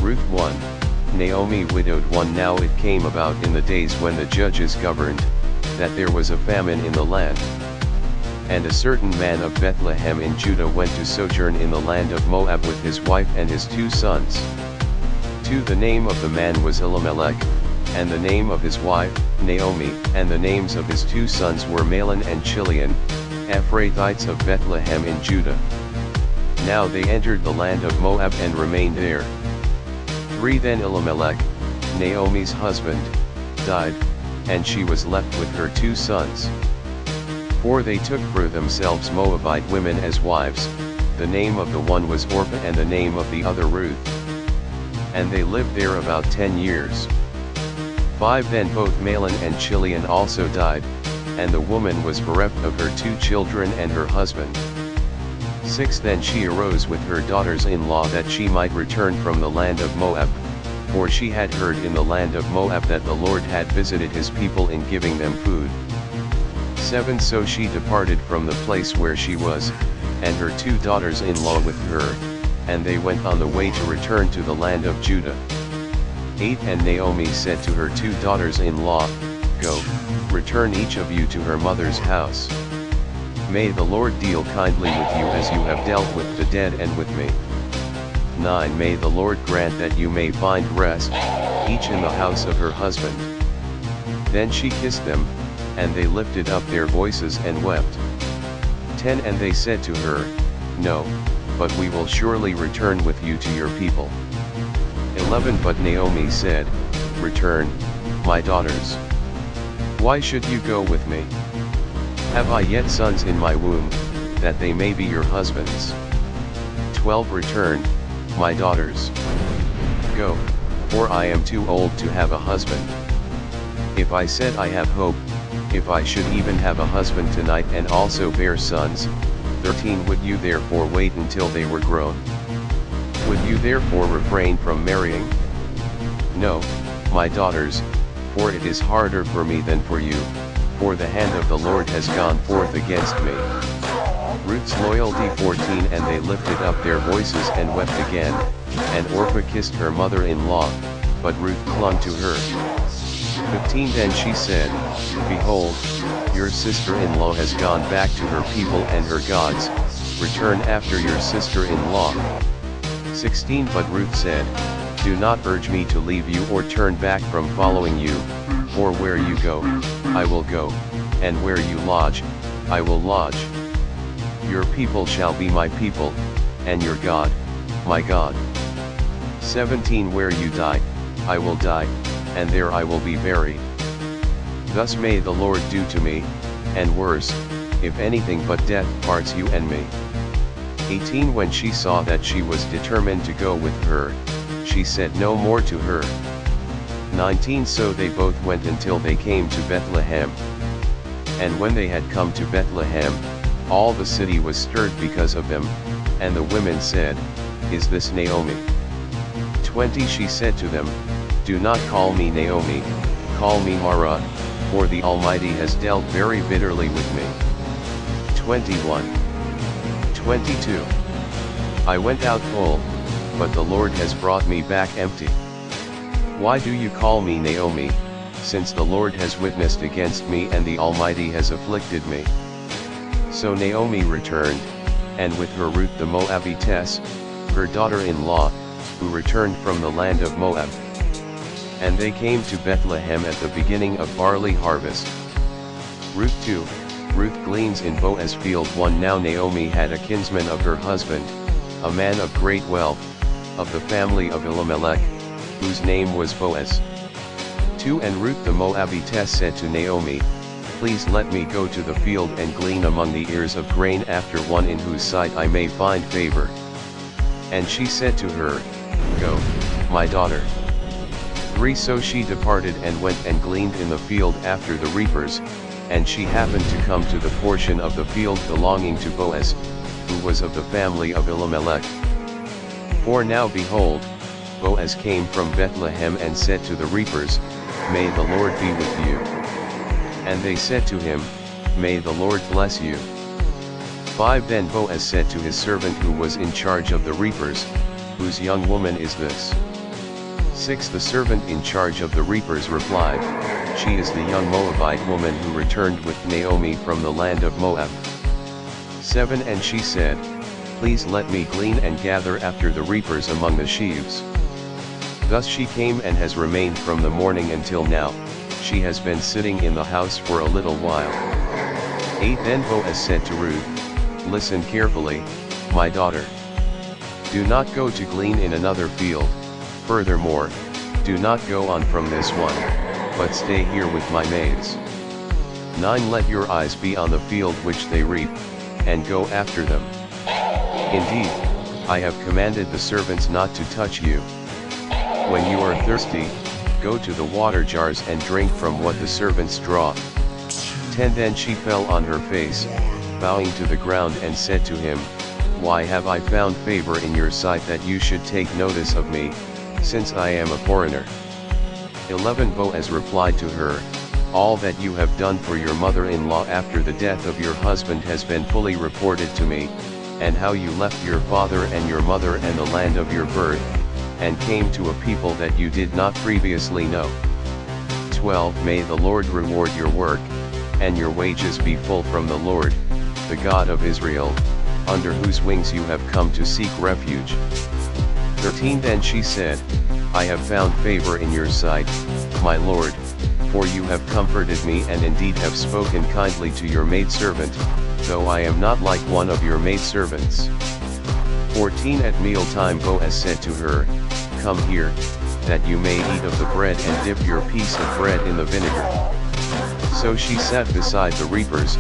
Ruth 1, Naomi widowed 1. Now it came about in the days when the judges governed, that there was a famine in the land. And a certain man of Bethlehem in Judah went to sojourn in the land of Moab with his wife and his 2 sons. 2. The name of the man was Elimelech, and the name of his wife, Naomi, and the names of his 2 sons were Mahlon and Chilion, Ephrathites of Bethlehem in Judah. Now they entered the land of Moab and remained there. 3. Then Elimelech, Naomi's husband, died, and she was left with her 2 sons. 4. They took for themselves Moabite women as wives, the name of the one was Orpah and the name of the other Ruth. And they lived there about 10 years. 5. Then both Mahlon and Chilion also died, and the woman was bereft of her 2 children and her husband. 6. Then she arose with her daughters-in-law that she might return from the land of Moab, for she had heard in the land of Moab that the Lord had visited his people in giving them food. 7. So she departed from the place where she was, and her 2 daughters-in-law with her, and they went on the way to return to the land of Judah. 8. And Naomi said to her 2 daughters-in-law, Go, return each of you to her mother's house. May the Lord deal kindly with you as you have dealt with the dead and with me. 9. May the Lord grant that you may find rest, each in the house of her husband. Then she kissed them, and they lifted up their voices and wept. 10. And they said to her, No, but we will surely return with you to your people. 11. But Naomi said, Return, my daughters. Why should you go with me? Have I yet sons in my womb, that they may be your husbands? 12. Return, my daughters. Go, for I am too old to have a husband. If I said I have hope, if I should even have a husband tonight and also bear sons. 13. Would you therefore wait until they were grown? Would you therefore refrain from marrying? No, my daughters, for it is harder for me than for you, for the hand of the Lord has gone forth against me. Ruth's loyalty. 14. And they lifted up their voices and wept again, and Orpah kissed her mother-in-law, but Ruth clung to her. 15. Then she said, Behold, your sister-in-law has gone back to her people and her gods, return after your sister-in-law. 16. But Ruth said, Do not urge me to leave you or turn back from following you, for where you go, I will go, and where you lodge, I will lodge. Your people shall be my people, and your God, my God. 17. Where you die, I will die, and there I will be buried. Thus may the Lord do to me, and worse, if anything but death parts you and me. 18. When she saw that she was determined to go with her, she said no more to her. 19. So they both went until they came to Bethlehem. And when they had come to Bethlehem, all the city was stirred because of them, and the women said, Is this Naomi? 20. She said to them, Do not call me Naomi, call me Mara, for the Almighty has dealt very bitterly with me. 21. 22. I went out full, but the Lord has brought me back empty. Why do you call me Naomi, since the Lord has witnessed against me and the Almighty has afflicted me? So Naomi returned, and with her Ruth the Moabitess, her daughter-in-law, who returned from the land of Moab. And they came to Bethlehem at the beginning of barley harvest. Ruth 2, Ruth gleans in Boaz's field. 1. Now Naomi had a kinsman of her husband, a man of great wealth, of the family of Elimelech, whose name was Boaz. 2. And Ruth the Moabitess said to Naomi, Please let me go to the field and glean among the ears of grain after one in whose sight I may find favor. And she said to her, Go, my daughter. 3. So she departed and went and gleaned in the field after the reapers, and she happened to come to the portion of the field belonging to Boaz, who was of the family of Elimelech. 4. Now behold, Boaz came from Bethlehem and said to the reapers, May the Lord be with you. And they said to him, May the Lord bless you. 5. Then Boaz said to his servant who was in charge of the reapers, Whose young woman is this? 6. The servant in charge of the reapers replied, "She is the young Moabite woman who returned with Naomi from the land of Moab." 7. And she said, "Please let me glean and gather after the reapers among the sheaves." Thus she came and has remained from the morning until now. She has been sitting in the house for a little while. 8. Then Boaz said to Ruth, "Listen carefully, my daughter. Do not go to glean in another field, furthermore, do not go on from this one, but stay here with my maids." 9. Let your eyes be on the field which they reap, and go after them. Indeed, I have commanded the servants not to touch you. When you are thirsty, go to the water jars and drink from what the servants draw. 10. Then she fell on her face, bowing to the ground, and said to him, "Why have I found favor in your sight that you should take notice of me, since I am a foreigner?" 11. Boaz replied to her, "All that you have done for your mother-in-law after the death of your husband has been fully reported to me, and how you left your father and your mother and the land of your birth, and came to a people that you did not previously know. 12. May the Lord reward your work, and your wages be full from the Lord, the God of Israel, under whose wings you have come to seek refuge." 13. Then she said, "I have found favor in your sight, my Lord, for you have comforted me and indeed have spoken kindly to your maidservant, though I am not like one of your maidservants." 14. At mealtime Boaz said to her, "Come here, that you may eat of the bread and dip your piece of bread in the vinegar." So she sat beside the reapers,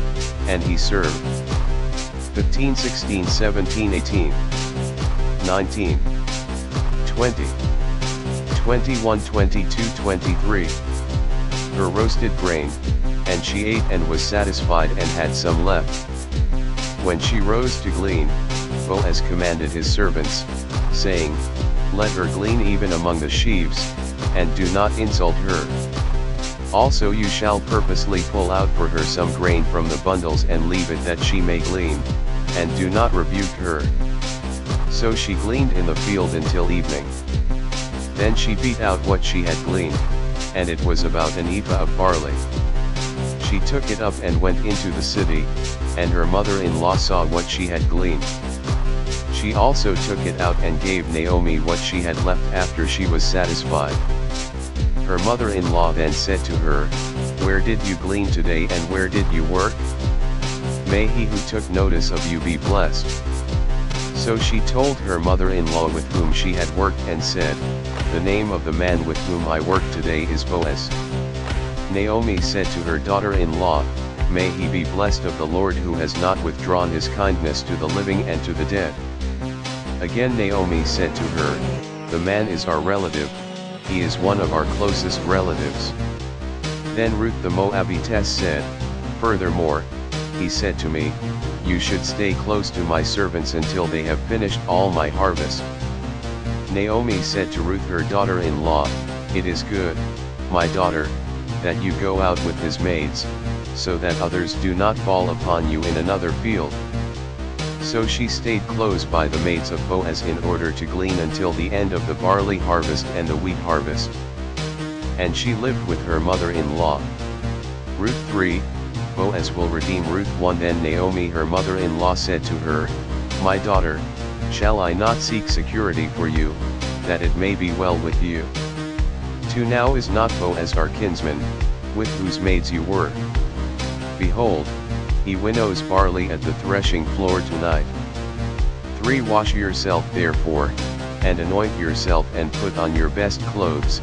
and he served. 15, 16, 17, 18, 19, 20, 21, 22, 23. Her roasted grain, and she ate and was satisfied and had some left. When she rose to glean, Boaz commanded his servants, saying, "Let her glean even among the sheaves, and do not insult her. Also you shall purposely pull out for her some grain from the bundles and leave it that she may glean, and do not rebuke her." So she gleaned in the field until evening. Then she beat out what she had gleaned, and it was about an ephah of barley. She took it up and went into the city, and her mother-in-law saw what she had gleaned. She also took it out and gave Naomi what she had left after she was satisfied. Her mother-in-law then said to her, "Where did you glean today and where did you work? May he who took notice of you be blessed." So she told her mother-in-law with whom she had worked and said, "The name of the man with whom I work today is Boaz." Naomi said to her daughter-in-law, "May he be blessed of the Lord who has not withdrawn his kindness to the living and to the dead." Again Naomi said to her, "The man is our relative, he is one of our closest relatives." Then Ruth the Moabitess said, "Furthermore, he said to me, you should stay close to my servants until they have finished all my harvest." Naomi said to Ruth her daughter-in-law, "It is good, my daughter, that you go out with his maids, so that others do not fall upon you in another field." So she stayed close by the maids of Boaz in order to glean until the end of the barley harvest and the wheat harvest. And she lived with her mother-in-law. Ruth 3, Boaz will redeem Ruth 1. Then Naomi her mother-in-law said to her, "My daughter, shall I not seek security for you, that it may be well with you? 2. Now is not Boaz our kinsman, with whose maids you work? Behold, he winnows barley at the threshing floor tonight. 3. Wash yourself therefore, and anoint yourself and put on your best clothes,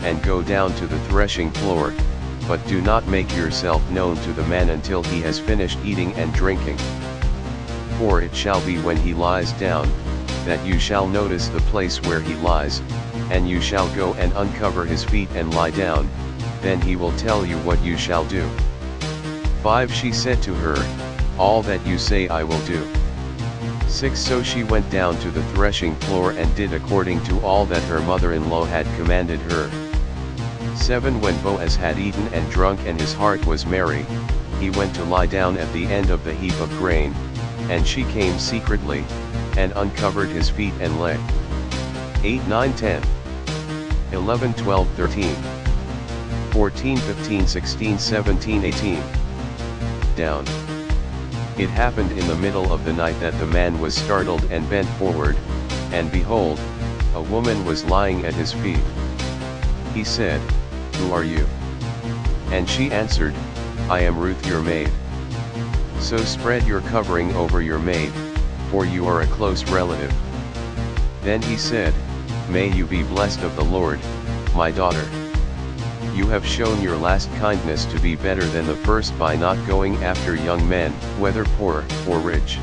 and go down to the threshing floor, but do not make yourself known to the man until he has finished eating and drinking. For it shall be when he lies down, that you shall notice the place where he lies, and you shall go and uncover his feet and lie down, then he will tell you what you shall do." 5. She said to her, "All that you say I will do." 6. So she went down to the threshing floor and did according to all that her mother-in-law had commanded her. 7. When Boaz had eaten and drunk and his heart was merry, he went to lie down at the end of the heap of grain, and she came secretly, and uncovered his feet and lay. 8, 9, 10. 11, 12, 13, 14, 15, 16, 17, 18. Down. It happened in the middle of the night that the man was startled and bent forward, and behold, a woman was lying at his feet. He said, "Who are you?" And she answered, "I am Ruth your maid. So spread your covering over your maid, for you are a close relative." Then he said, "May you be blessed of the Lord, my daughter. You have shown your last kindness to be better than the first by not going after young men, whether poor or rich.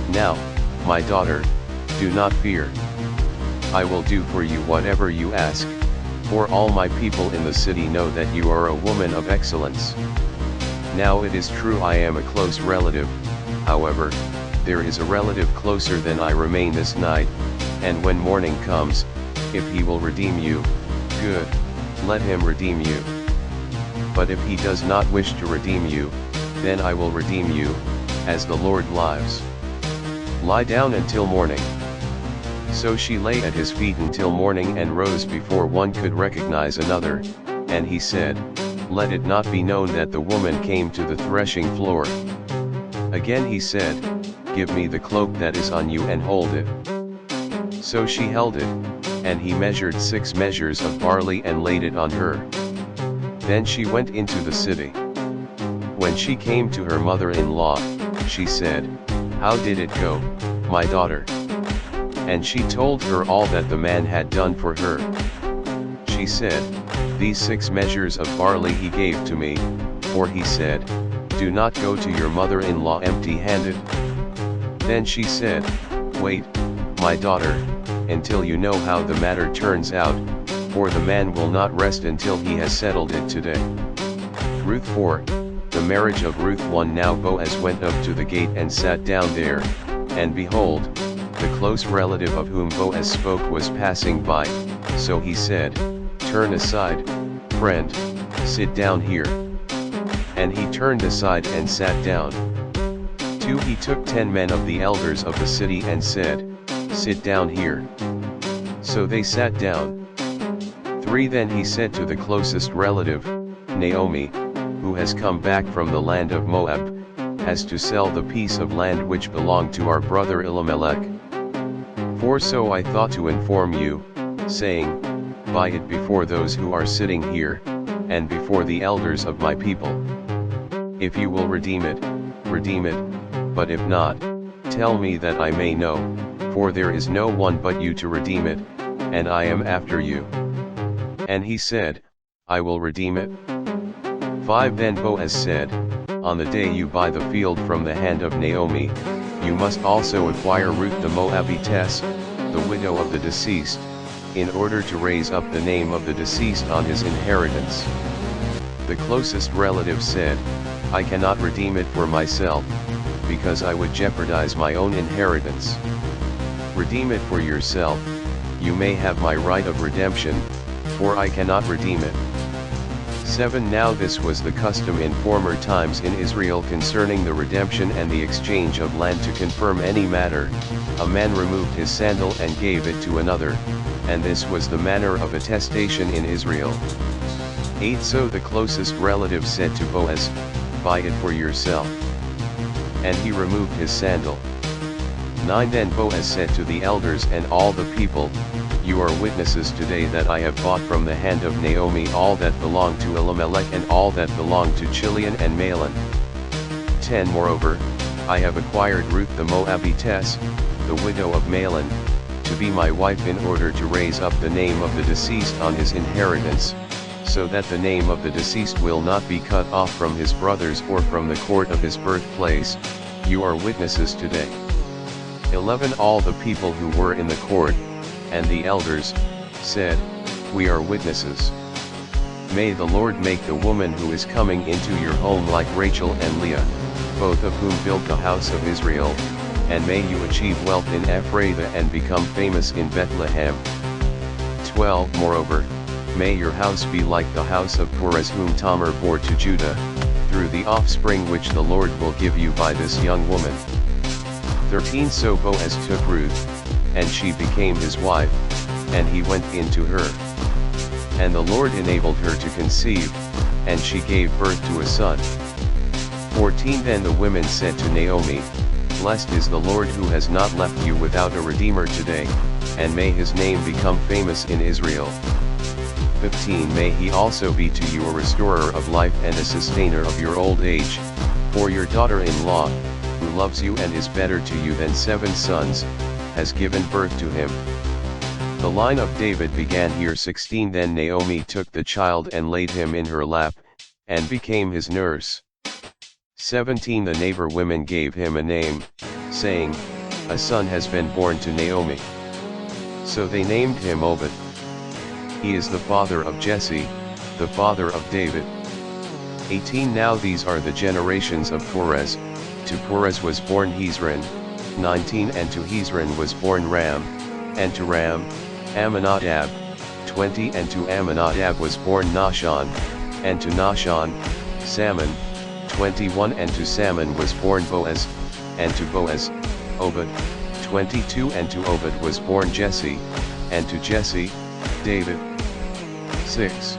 Now, my daughter, do not fear. I will do for you whatever you ask, for all my people in the city know that you are a woman of excellence. Now it is true I am a close relative, however, there is a relative closer than I remain this night, and when morning comes, if he will redeem you, good, let him redeem you. But if he does not wish to redeem you, then I will redeem you, as the Lord lives. Lie down until morning." So she lay at his feet until morning and rose before one could recognize another, and he said, "Let it not be known that the woman came to the threshing floor." Again he said, "Give me the cloak that is on you and hold it." So she held it, and he measured 6 measures of barley and laid it on her. Then she went into the city. When she came to her mother-in-law, she said, "How did it go, my daughter?" And she told her all that the man had done for her. She said, "These 6 measures of barley he gave to me, for he said, 'Do not go to your mother-in-law empty-handed.'" Then she said, "Wait, my daughter, until you know how the matter turns out, for the man will not rest until he has settled it today." Ruth 4, the marriage of Ruth 1. Now Boaz went up to the gate and sat down there, and behold, the close relative of whom Boaz spoke was passing by, so he said, "Turn aside, friend, sit down here." And he turned aside and sat down. 2. He took 10 men of the elders of the city and said, "Sit down here." So they sat down. 3. Then he said to the closest relative, "Naomi, who has come back from the land of Moab, has to sell the piece of land which belonged to our brother Elimelech. For so I thought to inform you, saying, buy it before those who are sitting here, and before the elders of my people. If you will redeem it, but if not, tell me that I may know, for there is no one but you to redeem it, and I am after you." And he said, "I will redeem it." 5. Then Boaz said, "On the day you buy the field from the hand of Naomi, you must also acquire Ruth the Moabitess, the widow of the deceased, in order to raise up the name of the deceased on his inheritance." The closest relative said, "I cannot redeem it for myself, because I would jeopardize my own inheritance." "Redeem it for yourself, you may have my right of redemption, for I cannot redeem it." 7. Now this was the custom in former times in Israel concerning the redemption and the exchange of land. To confirm any matter, a man removed his sandal and gave it to another, and this was the manner of attestation in Israel. 8. So the closest relative said to Boaz, "Buy it for yourself." And he removed his sandal. 9. Then Boaz said to the elders and all the people, "You are witnesses today that I have bought from the hand of Naomi all that belonged to Elimelech and all that belonged to Chilion and Mahlon. 10. Moreover, I have acquired Ruth the Moabitess, the widow of Mahlon, to be my wife in order to raise up the name of the deceased on his inheritance, so that the name of the deceased will not be cut off from his brothers or from the court of his birthplace. You are witnesses today." 11. All the people who were in the court, and the elders, said, "We are witnesses. May the Lord make the woman who is coming into your home like Rachel and Leah, both of whom built the house of Israel, and may you achieve wealth in Ephrathah and become famous in Bethlehem. 12. Moreover, may your house be like the house of Perez whom Tamar bore to Judah, through the offspring which the Lord will give you by this young woman." 13. So Boaz took Ruth, and she became his wife, and he went in to her. And the Lord enabled her to conceive, and she gave birth to a son. 14 Then the women said to Naomi, Blessed is the Lord who has not left you without a redeemer today, and may his name become famous in Israel. 15 May he also be to you a restorer of life and a sustainer of your old age, for your daughter-in-law, who loves you and is better to you than 7 sons, has given birth to him. The line of David began here. 16 Then Naomi took the child and laid him in her lap, and became his nurse. 17 The neighbor women gave him a name, saying, A son has been born to Naomi. So they named him Obed. He is the father of Jesse, the father of David. 18 Now these are the generations of Perez. To Perez was born Hezron. 19 And to Hezron was born Ram, and to Ram, Amminadab. 20 And to Amminadab was born Nahshon, and to Nahshon, Salmon. 21 And to Salmon was born Boaz, and to Boaz, Obed. 22 And to Obed was born Jesse, and to Jesse, David. 6.